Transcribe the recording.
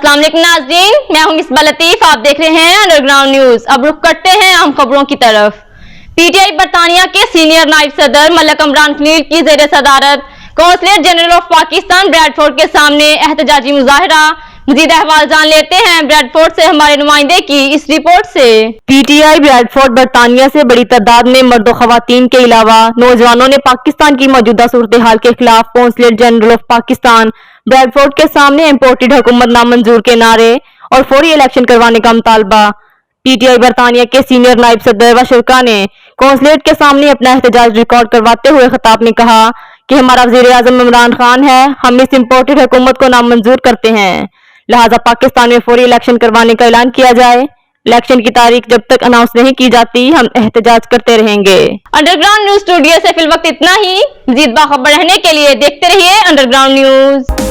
अस्सलाम वालेकुम नाज़रीन, मैं हूं मिसबा लतीफ। आप देख रहे हैं अंडरग्राउंड न्यूज। अब रुख करते हैं अहम खबरों की तरफ। पीटीआई बरतानिया के सीनियर नायब सदर मलक इमरान खलील की जेर सदारत consular general of Pakistan Bradford के सामने एहतजाजी मुजाहरा। मजीद अहवाल जान लेते हैं ब्रैडफोर्ड से हमारे नुमाइंदे की इस रिपोर्ट से। पीटीआई ब्रैडफोर्ड बरतानिया से बड़ी तादाद में मर्द और खवातीन के अलावा नौजवानों ने पाकिस्तान की मौजूदा सूरत हाल के खिलाफ consular general of Pakistan Bradford के सामने इम्पोर्टेड हुकूमत नामंजूर के नारे और फौरी इलेक्शन करवाने का मुतालबा। पीटीआई बरतानिया के सीनियर नायब सदर व शुरका ने कौंसलेट के सामने अपना एहतजाज रिकॉर्ड करवाते हुए खिताब में कहा कि हमारा वज़ीर आज़म इमरान खान है, हम इस इम्पोर्टेड हुकूमत को नामंजूर करते हैं, लिहाजा पाकिस्तान में फौरी इलेक्शन करवाने का ऐलान किया जाए। इलेक्शन की तारीख जब तक अनाउंस नहीं की जाती हम एहतजाज करते रहेंगे। अंडरग्राउंड न्यूज स्टूडियो से फिल वक्त इतना ही। मजीद बाखबर रहने के लिए देखते रहिए अंडरग्राउंड न्यूज।